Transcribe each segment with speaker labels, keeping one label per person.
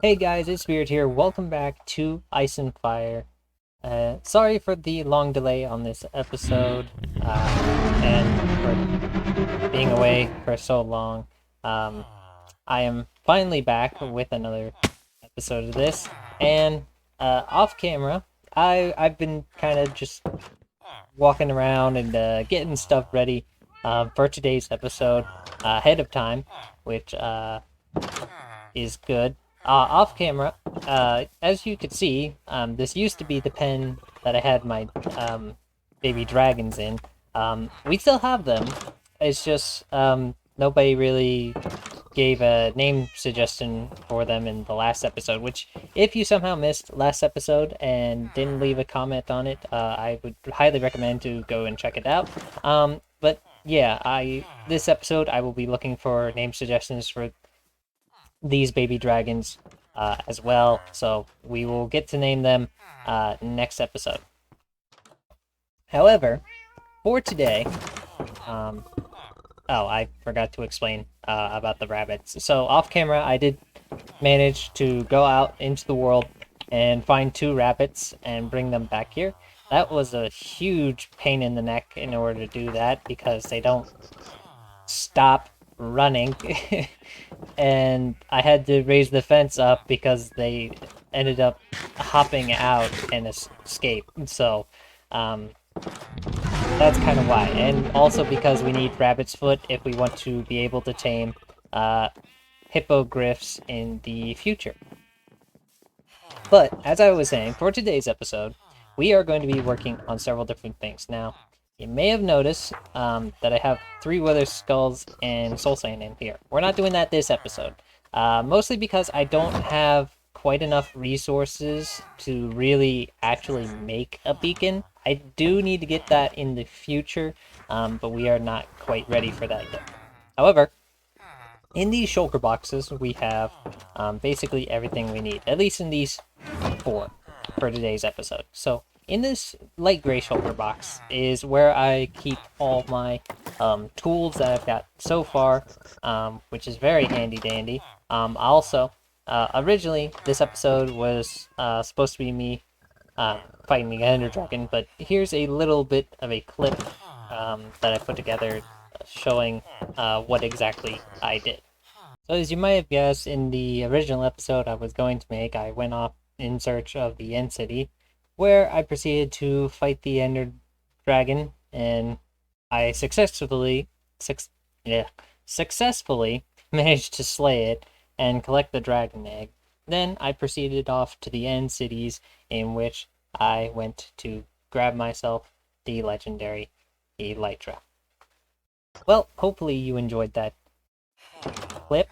Speaker 1: Hey guys, it's Spirit here. Welcome back to Ice and Fire. Sorry for the long delay on this episode, and for being away for so long. Um, I am finally back with another episode of this, and off camera, I've been kind of just walking around and getting stuff ready for today's episode ahead of time, which is good. Off camera, as you could see, this used to be the pen that I had my baby dragons in. We still have them. It's just nobody really gave a name suggestion for them in the last episode, which if you somehow missed last episode and didn't leave a comment on it, I would highly recommend to go and check it out. But yeah, this episode I will be looking for name suggestions for these baby dragons as well. So we will get to name them next episode. However, for today, I forgot to explain about the rabbits. So off camera, I did manage to go out into the world and find two rabbits and bring them back here. That was a huge pain in the neck in order to do that because they don't stop running. And I had to raise the fence up because they ended up hopping out and escape. So that's kind of why. And also because we need rabbit's foot if we want to be able to tame hippogriffs in the future. But as I was saying, for today's episode, we are going to be working on several different things. Now, you may have noticed that I have 3 Wither Skulls and Soul Sand in here. We're not doing that this episode. Mostly because I don't have quite enough resources to really actually make a beacon. I do need to get that in the future, but we are not quite ready for that yet. However, in these shulker boxes, we have basically everything we need, at least in these 4 for today's episode. So in this light gray shulker box is where I keep all my tools that I've got so far, which is very handy dandy. Also, originally this episode was supposed to be me fighting the Ender Dragon, but here's a little bit of a clip that I put together showing what exactly I did. So as you might have guessed, in the original episode I was going to make, I went off in search of the End City, where I proceeded to fight the Ender Dragon, and I successfully managed to slay it and collect the dragon egg. Then I proceeded off to the End Cities, in which I went to grab myself the legendary Elytra. Well, hopefully you enjoyed that clip.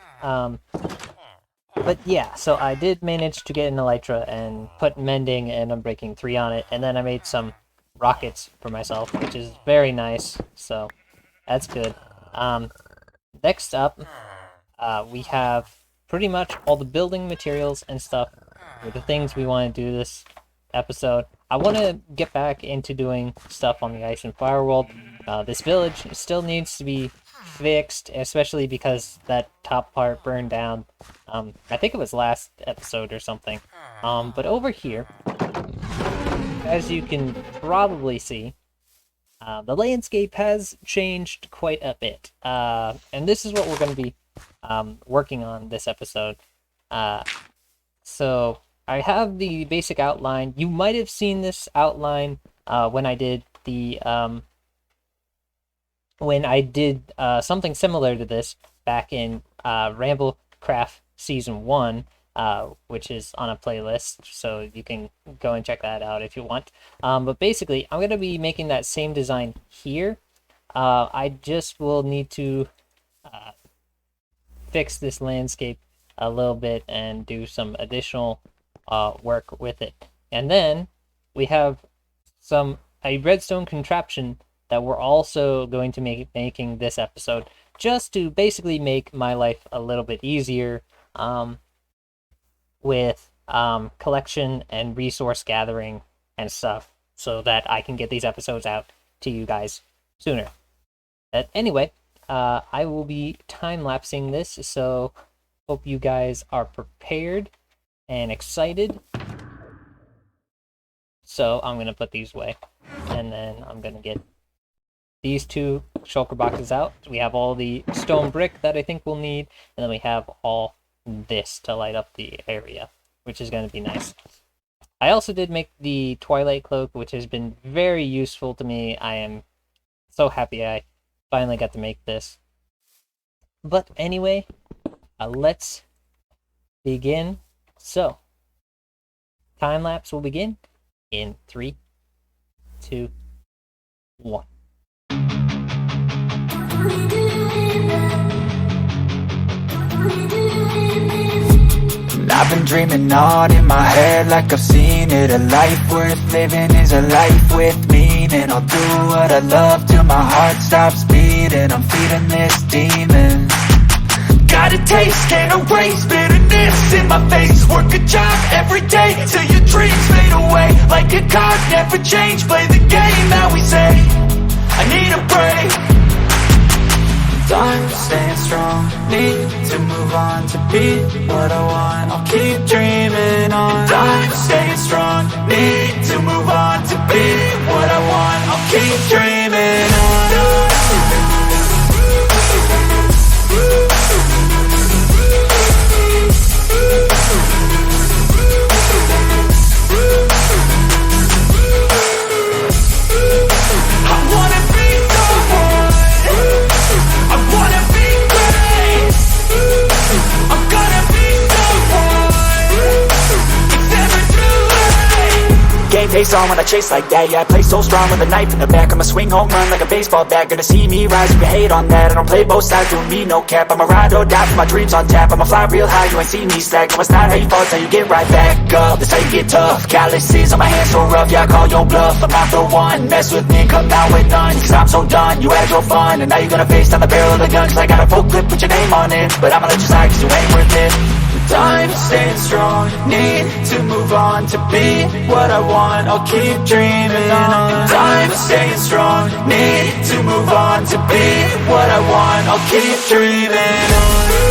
Speaker 1: But yeah, so I did manage to get an Elytra and put Mending and Unbreaking 3 on it, and then I made some rockets for myself, which is very nice, so that's good. Next up, we have pretty much all the building materials and stuff for the things we want to do this episode. I want to get back into doing stuff on the Ice and Fire world. This village still needs to be fixed, especially because that top part burned down. I think it was last episode or something. But over here, as you can probably see, the landscape has changed quite a bit. And this is what we're going to be working on this episode. So I have the basic outline. You might have seen this outline when I did the something similar to this back in Ramblecraft Season 1, which is on a playlist, so you can go and check that out if you want. But basically, I'm going to be making that same design here. I just will need to fix this landscape a little bit and do some additional work with it. And then we have a redstone contraption that we're also going to making this episode, just to basically make my life a little bit easier with collection and resource gathering and stuff, so that I can get these episodes out to you guys sooner. But anyway, I will be time-lapsing this, so hope you guys are prepared. and excited. So I'm going to put these away. And then I'm going to get these 2 shulker boxes out. We have all the stone brick that I think we'll need. And then we have all this to light up the area, which is going to be nice. I also did make the Twilight Cloak, which has been very useful to me. I am so happy I finally got to make this. But anyway, let's begin. So, time lapse will begin in 3, 2, 1.
Speaker 2: I've been dreaming on in my head like I've seen it. A life worth living is a life with meaning. I'll do what I love till my heart stops beating. I'm feeding this demon. Got a taste, can't erase bitterness in my face. Work a job every day till your dreams fade away. Like a card, never change, play the game that we say. I need a break. I'm staying strong, need to move on to be what I want. I'll keep dreaming on. I'm staying strong, need to move on to be what I want. I'll keep dreaming on. Face on when I chase like that, yeah, I play so strong with a knife in the back. I'ma swing home run like a baseball bat. Gonna see me rise if you hate on that. I don't play both sides, doing me no cap. I'ma ride or die for my dreams on tap. I'ma fly real high, you ain't see me slack. No, it's not how you fall, till you get right back up. That's how you get tough. Calluses on my hands so rough, yeah, I call your bluff. I'm not the one, mess with me and come down with none. Cause I'm so done, you had your fun. And now you're gonna face down the barrel of the gun. Cause I got a full clip with your name on it. But I'ma let you slide cause you ain't worth it. I'm staying strong, need to move on to be what I want. I'll keep dreaming on. I'm staying strong, need to move on to be what I want. I'll keep dreaming on.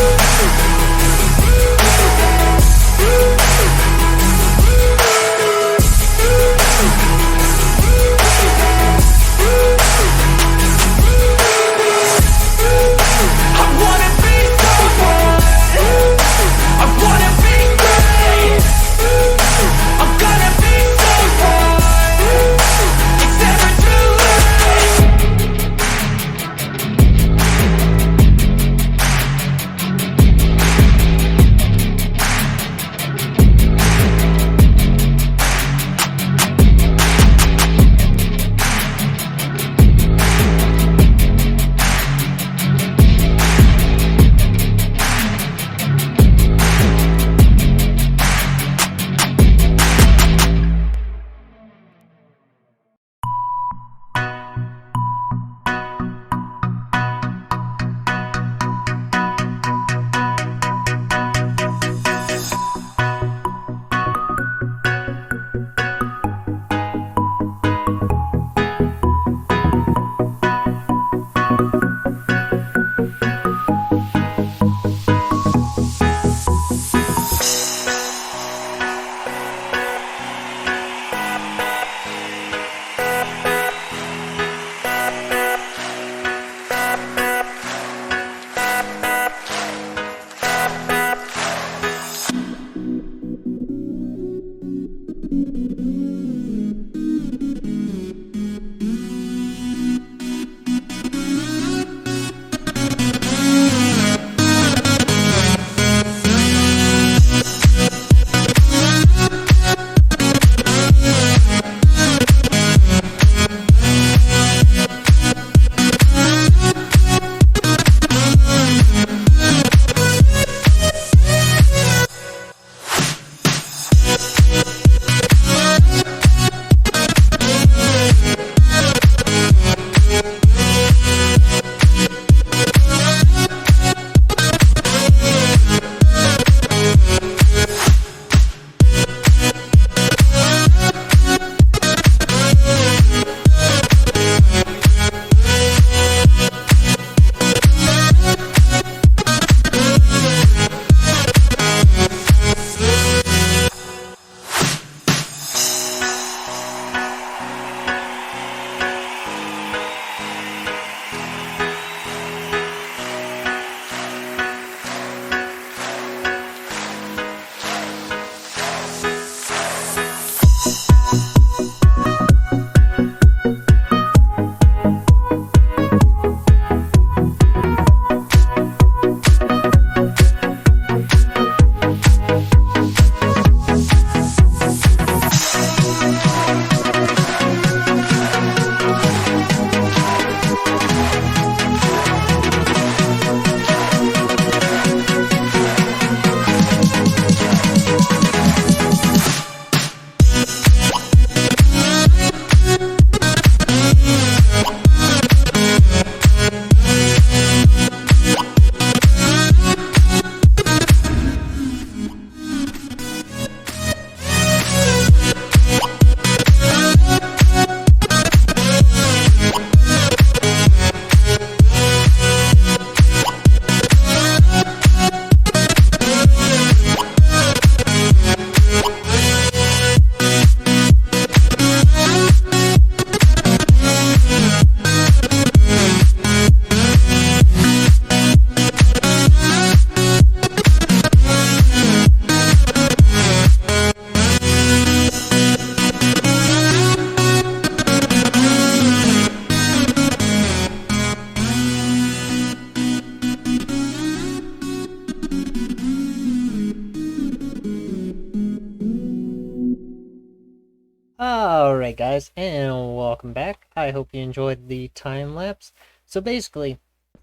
Speaker 1: Alright guys, and welcome back. I hope you enjoyed the time lapse. So basically,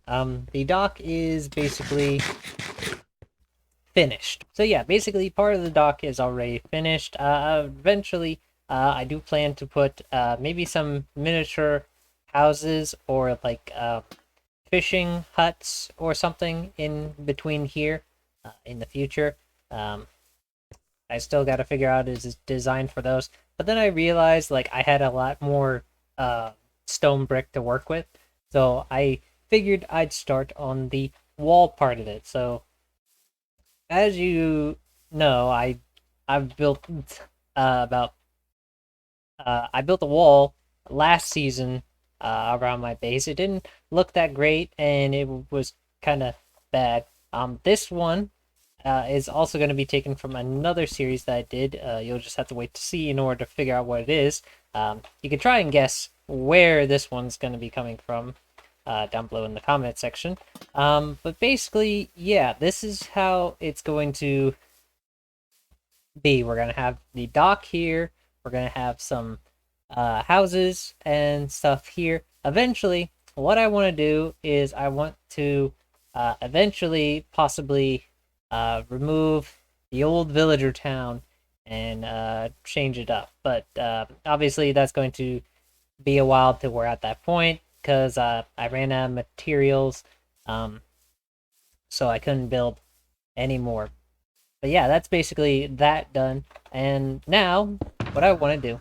Speaker 1: the dock is basically finished. So yeah, basically part of the dock is already finished. Eventually, I do plan to put maybe some miniature houses or like fishing huts or something in between here in the future. I still got to figure out his design for those. But then I realized like I had a lot more stone brick to work with, so I figured I'd start on the wall part of it. So as you know, I've built about I built a wall last season around my base. It didn't look that great, and it was kind of bad. This one is also going to be taken from another series that I did. You'll just have to wait to see in order to figure out what it is. You can try and guess where this one's going to be coming from down below in the comment section. But basically, yeah, this is how it's going to be. We're going to have the dock here. We're going to have some houses and stuff here. Eventually, what I want to do is I want to eventually possibly remove the old villager town and change it up. But obviously that's going to be a while till we're at that point because I ran out of materials, so I couldn't build anymore. But yeah, that's basically that done. And now what I want to do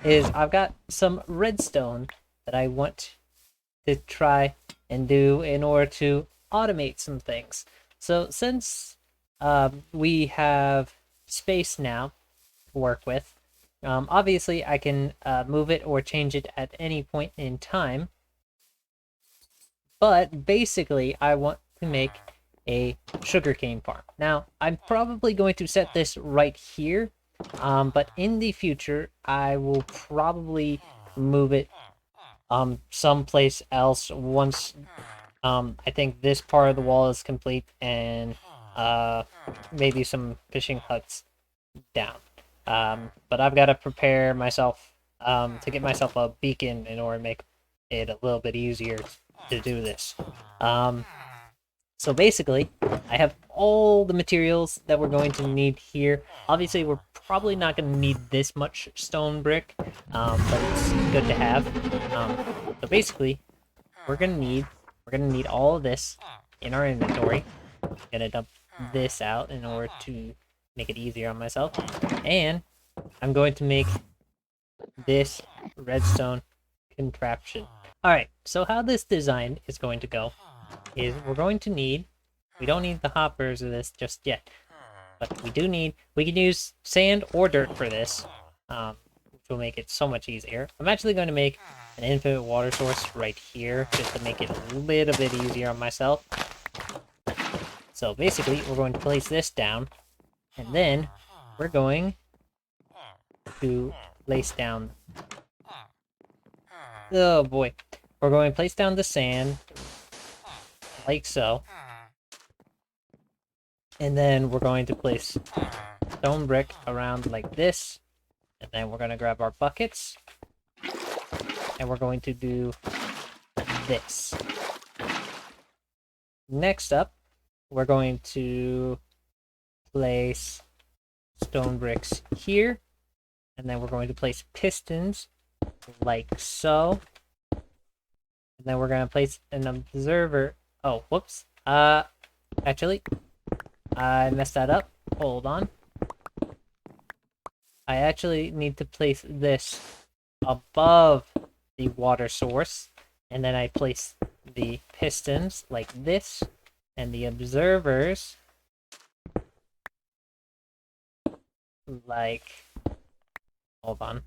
Speaker 1: is I've got some redstone that I want to try and do in order to automate some things. So since we have space now to work with, obviously I can move it or change it at any point in time. But basically I want to make a sugarcane farm. Now I'm probably going to set this right here, but in the future I will probably move it someplace else once I think this part of the wall is complete and maybe some fishing huts down. But I've got to prepare myself to get myself a beacon in order to make it a little bit easier to do this. So basically, I have all the materials that we're going to need here. Obviously, we're probably not going to need this much stone brick, but it's good to have. So basically, we're gonna need all of this in our inventory. I'm gonna dump this out in order to make it easier on myself, and I'm going to make this redstone contraption. All right, so how this design is going to go is we don't need the hoppers of this just yet, but we can use sand or dirt for this, which will make it so much easier. I'm actually going to make an infinite water source right here just to make it a little bit easier on myself. So basically, we're going to place this down, and then we're going to place down, oh boy, we're going to place down the sand like so, and then we're going to place stone brick around like this, and then we're going to grab our buckets and we're going to do this. Next up, we're going to place stone bricks here, and then we're going to place pistons like so, and then we're going to place an observer. Oh, whoops. Actually, I messed that up. Hold on. I actually need to place this above the water source, and then I place the pistons like this, and the observers like, hold on,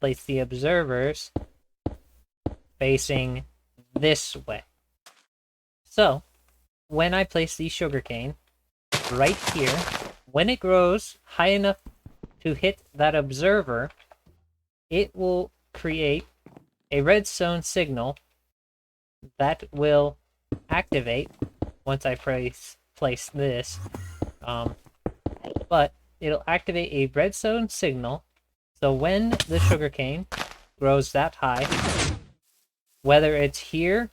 Speaker 1: place the observers facing this way. So when I place the sugarcane right here, when it grows high enough to hit that observer, it will create a redstone signal that will activate once I place this. But it'll activate a redstone signal. So when the sugarcane grows that high, whether it's here,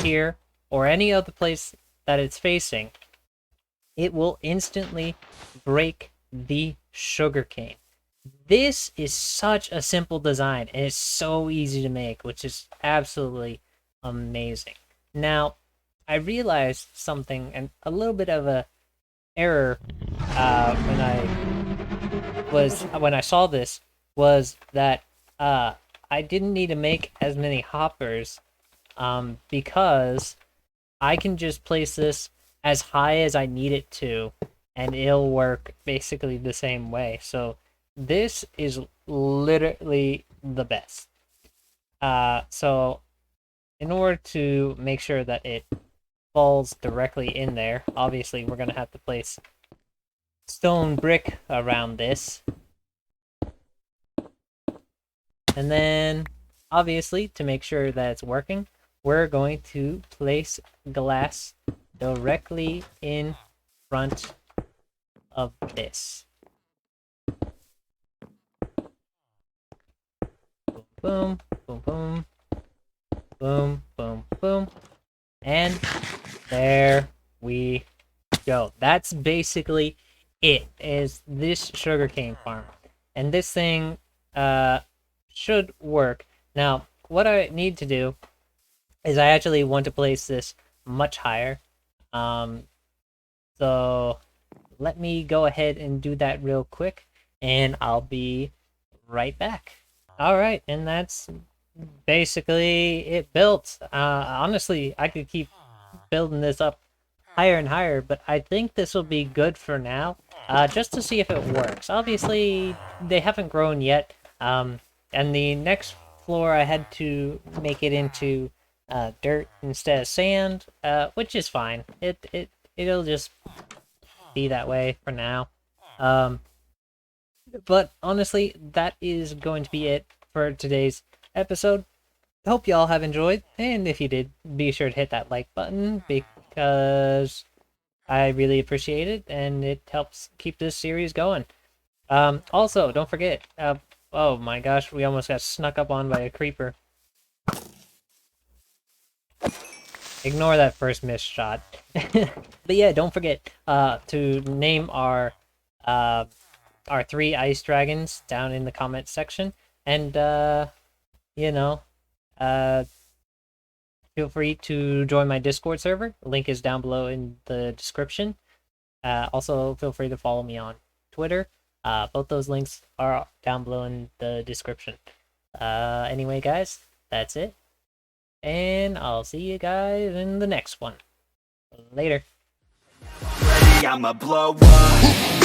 Speaker 1: here, or any other place that it's facing, it will instantly break the sugarcane. This is such a simple design, and it's so easy to make, which is absolutely amazing. Now, I realized something, and a little bit of a error when I saw this, was that I didn't need to make as many hoppers, because I can just place this as high as I need it to, and it'll work basically the same way. So this is literally the best. So in order to make sure that it falls directly in there, obviously we're gonna have to place stone brick around this. And then, obviously, to make sure that it's working, we're going to place glass directly in front of this. Boom, boom, boom, boom, boom, boom, and there we go. That's basically it, is this sugarcane farm. And this thing should work. Now, what I need to do is I actually want to place this much higher. So let me go ahead and do that real quick, and I'll be right back. Alright, and that's basically it built. Honestly, I could keep building this up higher and higher, but I think this will be good for now, just to see if it works. Obviously, they haven't grown yet, and the next floor I had to make it into dirt instead of sand, which is fine. It'll just be that way for now. But honestly, that is going to be it for today's episode. Hope y'all have enjoyed, and if you did, be sure to hit that like button, because I really appreciate it, and it helps keep this series going. Also, don't forget, oh my gosh, we almost got snuck up on by a creeper. Ignore that first missed shot. But yeah, don't forget to name our 3 ice dragons down in the comment section, and you know, feel free to join my Discord server. Link is down below in the description. Also, feel free to follow me on Twitter. Both those links are down below in the description. Anyway, guys, that's it. And I'll see you guys in the next one. Later.
Speaker 2: I'ma blow up.